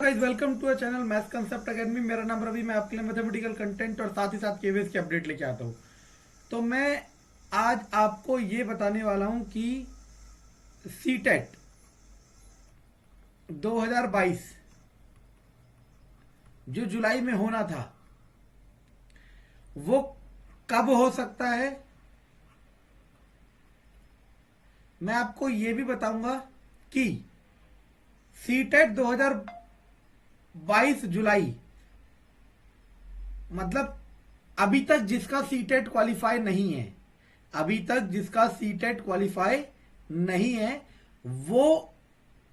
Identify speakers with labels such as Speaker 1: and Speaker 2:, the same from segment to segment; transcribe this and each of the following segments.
Speaker 1: Guys, welcome to a channel Maths Concept Academy. मेरा नाम रवि। मैं आपके लिए मैथमेटिकल कंटेंट और साथ ही साथ केवीएस की अपडेट लेके आता हूँ। तो मैं आज आपको ये बताने वाला हूँ कि सीटेट 2022 जो जुलाई में होना था वो कब हो सकता है। मैं आपको ये भी बताऊंगा कि सीटेट 2022 जुलाई मतलब अभी तक जिसका सीटेट क्वालिफाई नहीं है, अभी तक जिसका सीटेट क्वालिफाई नहीं है वो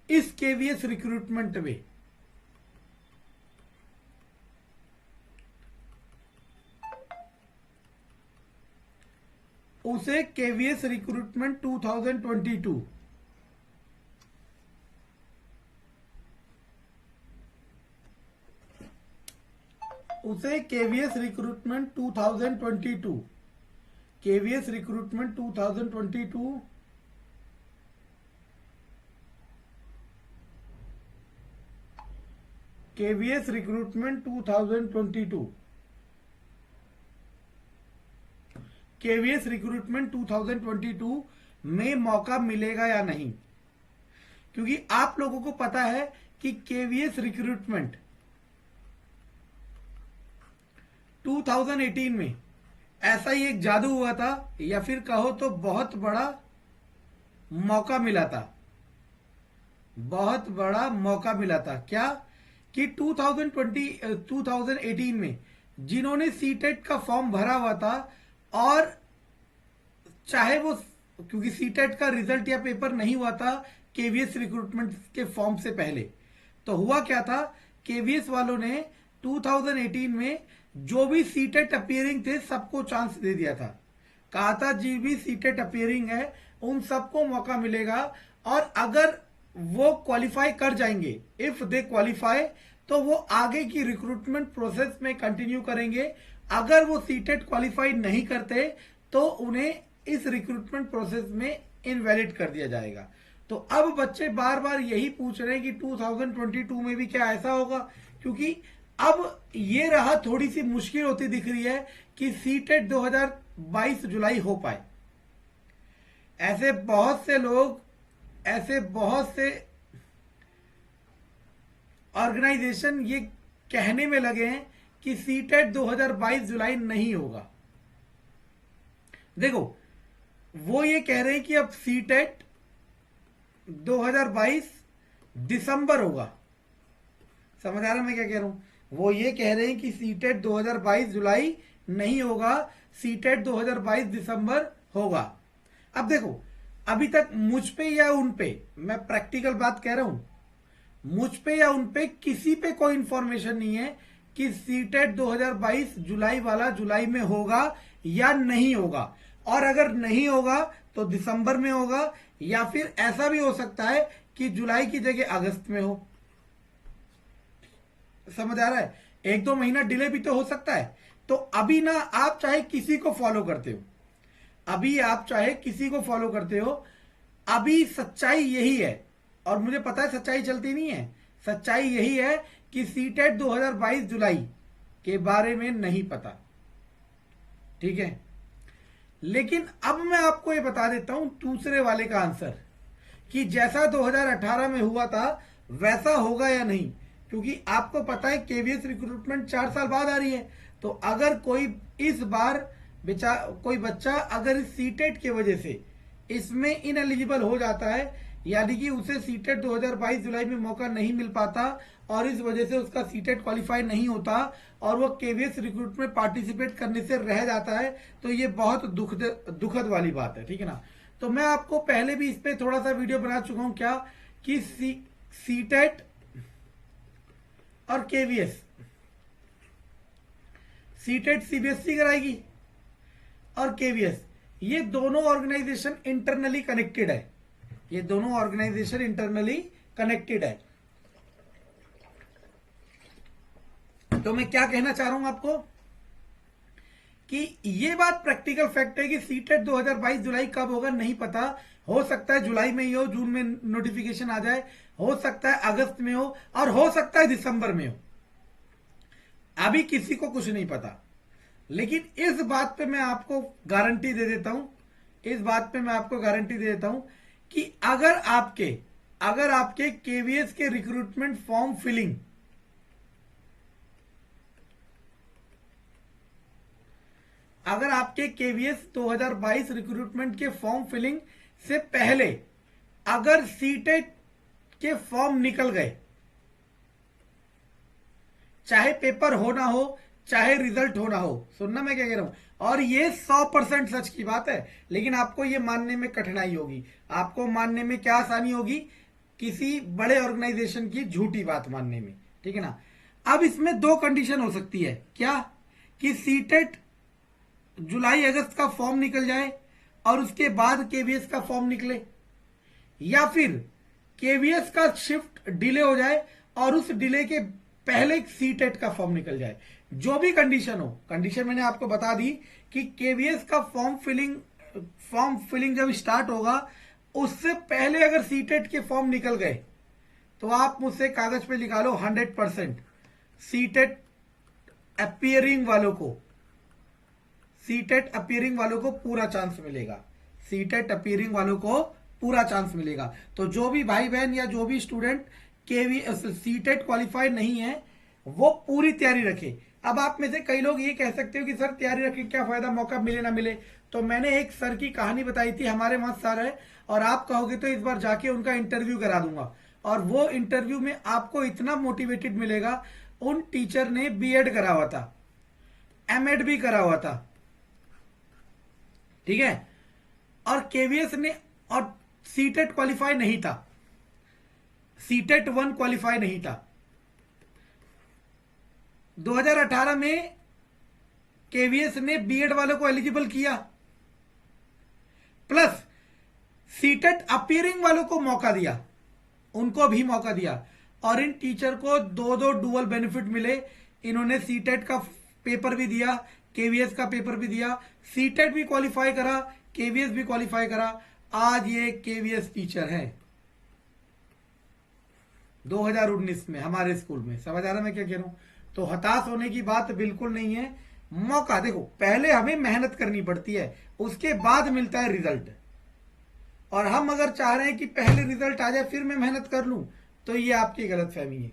Speaker 1: इस केवीएस रिक्रूटमेंट में उसे केवीएस रिक्रूटमेंट 2022 उसे KVS recruitment 2022 KVS recruitment 2022 KVS recruitment 2022 KVS recruitment 2022 में मौका मिलेगा या नहीं, क्योंकि आप लोगों को पता है कि केवीएस रिक्रूटमेंट 2018 में ऐसा ही एक जादू हुआ था, या फिर कहो तो बहुत बड़ा मौका मिला था। बहुत बड़ा मौका मिला था क्या कि 2018 में जिन्होंने सीटेट का फॉर्म भरा हुआ था, और चाहे वो क्योंकि सीटेट का रिजल्ट या पेपर नहीं हुआ था केवीएस रिक्रूटमेंट के फॉर्म से पहले, तो हुआ क्या था, केवीएस वालों ने 2018 में जो भी सीटेट अपीयरिंग थे सबको चांस दे दिया था। कहा था जी भी सीटेट अपीयरिंग है उन सबको मौका मिलेगा, और अगर वो क्वालिफाई कर जाएंगे, इफ दे क्वालिफाई, तो वो आगे की रिक्रूटमेंट प्रोसेस में कंटिन्यू करेंगे। अगर वो सीटेट क्वालिफाई नहीं करते तो उन्हें इस रिक्रूटमेंट प्रोसेस में इनवैलिड कर दिया जाएगा। तो अब बच्चे बार बार यही पूछ रहे हैं कि 2022 में भी क्या ऐसा होगा, क्योंकि अब ये राह थोड़ी सी मुश्किल होती दिख रही है कि सीटेट 2022 जुलाई हो पाए। ऐसे बहुत से लोग, ऐसे बहुत से ऑर्गेनाइजेशन ये कहने में लगे हैं कि सीटेट 2022 जुलाई नहीं होगा। देखो, वो ये कह रहे हैं कि अब सीटेट 2022 दिसंबर होगा। समझ आ रहा है मैं क्या कह रहा हूं? वो ये कह रहे हैं कि सीटेट 2022 जुलाई नहीं होगा, सीटेट 2022 दिसंबर होगा। अब देखो, अभी तक मुझ पे या उन पे, मैं प्रैक्टिकल बात कह रहा हूं, मुझ पे या उन पे किसी पे कोई इंफॉर्मेशन नहीं है कि सीटेट 2022 जुलाई वाला जुलाई में होगा या नहीं होगा। और अगर नहीं होगा तो दिसंबर में होगा, या फिर ऐसा भी हो सकता है कि जुलाई की जगह अगस्त में हो। समझ आ रहा है? एक दो महीना डिले भी तो हो सकता है। तो अभी ना आप चाहे किसी को फॉलो करते हो, अभी आप चाहे किसी को फॉलो करते हो, अभी सच्चाई यही है, और मुझे पता है सच्चाई चलती नहीं है, सच्चाई यही है कि सीटेट 2022 जुलाई के बारे में नहीं पता। ठीक है, लेकिन अब मैं आपको ये बता देता हूं दूसरे वाले का आंसर, कि जैसा 2018 में हुआ था वैसा होगा या नहीं, क्योंकि आपको पता है केवीएस रिक्रूटमेंट 4 साल बाद आ रही है। तो अगर कोई इस बार कोई बच्चा अगर इस सीटेट की वजह से इसमें इनएलिजिबल हो जाता है, यानी कि उसे सीटेट 2022 जुलाई में मौका नहीं मिल पाता, और इस वजह से उसका सीटेट क्वालिफाई नहीं होता और वो केवीएस रिक्रूट में पार्टिसिपेट करने से रह जाता है, तो ये बहुत दुखद वाली बात है। ठीक है ना? तो मैं आपको पहले भी इस पे थोड़ा सा वीडियो बना चुका हूं, क्या कि सीटेट और केवीएस, सीटेट सीबीएसई कराएगी और केवीएस, ये दोनों ऑर्गेनाइजेशन इंटरनली कनेक्टेड है। ये दोनों ऑर्गेनाइजेशन इंटरनली कनेक्टेड है। तो मैं क्या कहना चाह रहा हूं आपको, कि ये बात प्रैक्टिकल फैक्ट है कि सीटेट 2022 जुलाई कब होगा नहीं पता, हो सकता है जुलाई में ही हो, जून में नोटिफिकेशन आ जाए, हो सकता है अगस्त में हो, और हो सकता है दिसंबर में हो। अभी किसी को कुछ नहीं पता। लेकिन इस बात पे मैं आपको गारंटी दे देता हूं, इस बात पे मैं आपको गारंटी दे देता हूं कि अगर आपके केवीएस के रिक्रूटमेंट फॉर्म फिलिंग अगर आपके केवीएस 2022 रिक्रूटमेंट के फॉर्म फिलिंग से पहले अगर सीटेट के फॉर्म निकल गए, चाहे पेपर हो ना हो, चाहे रिजल्ट हो ना हो, सुनना मैं क्या कह रहा हूं, और ये 100% सच की बात है, लेकिन आपको ये मानने में कठिनाई होगी। आपको मानने में क्या आसानी होगी? किसी बड़े ऑर्गेनाइजेशन की झूठी बात मानने में, ठीक है ना। अब इसमें दो कंडीशन हो सकती है, क्या कि सीटेट जुलाई अगस्त का फॉर्म निकल जाए और उसके बाद केवीएस का फॉर्म निकले, या फिर केवीएस का शिफ्ट डिले हो जाए और उस डिले के पहले सीटेट का फॉर्म निकल जाए। जो भी कंडीशन हो, कंडीशन मैंने आपको बता दी कि केवीएस का फॉर्म फिलिंग जब स्टार्ट होगा उससे पहले अगर सीटेट के फॉर्म निकल गए तो आप मुझसे कागज पे लिखा लो 100% सीटेट अपीयरिंग वालों को पूरा चांस मिलेगा। सीटेट अपीयरिंग वालों को पूरा चांस मिलेगा। तो जो भी भाई बहन या जो भी स्टूडेंट सीटेट क्वालिफाई नहीं है वो पूरी तैयारी रखे। अब आप में से कई लोग ये कह सकते हो कि सर तैयारी रखे क्या फायदा, मौका मिले ना मिले। तो मैंने एक सर की कहानी बताई थी, हमारे वहां सर है, और आप कहोगे तो इस बार जाके उनका इंटरव्यू करा दूंगा, और वो इंटरव्यू में आपको इतना मोटिवेटेड मिलेगा। उन टीचर ने बीएड करा हुआ था, एमएड भी करा हुआ था, ठीक है, और केवीएस ने, और सीटेट क्वालिफाई नहीं था, सीटेट 1 क्वालिफाई नहीं था। 2018 में केवीएस ने बीएड वालों को एलिजिबल किया, प्लस सीटेट अपीयरिंग वालों को मौका दिया, उनको भी मौका दिया, और इन टीचर को दो डुअल बेनिफिट मिले। इन्होंने सीटेट का पेपर भी दिया, केवीएस का पेपर भी दिया, सीटेट भी क्वालिफाई करा, केवीएस भी क्वालिफाई करा। आज ये केवीएस टीचर है 2019 में हमारे स्कूल में। समझ आ रहा मैं क्या कह रहा हूं? तो हताश होने की बात बिल्कुल नहीं है। मौका देखो, पहले हमें मेहनत करनी पड़ती है, उसके बाद मिलता है रिजल्ट। और हम अगर चाह रहे हैं कि पहले रिजल्ट आ जाए फिर मैं मेहनत कर लूं, तो ये आपकी गलतफहमी है।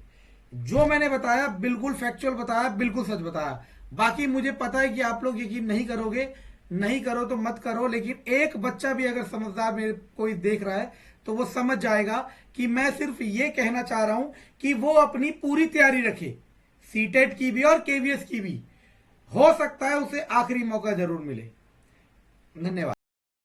Speaker 1: जो मैंने बताया बिल्कुल फैक्चुअल बताया, बिल्कुल सच बताया। बाकी मुझे पता है कि आप लोग यकीन नहीं करोगे, नहीं करो तो मत करो, लेकिन एक बच्चा भी अगर समझदार मेरे कोई देख रहा है तो वो समझ जाएगा कि मैं सिर्फ ये कहना चाह रहा हूं कि वो अपनी पूरी तैयारी रखे, सीटेट की भी और केवीएस की भी। हो सकता है उसे आखिरी मौका जरूर मिले। धन्यवाद।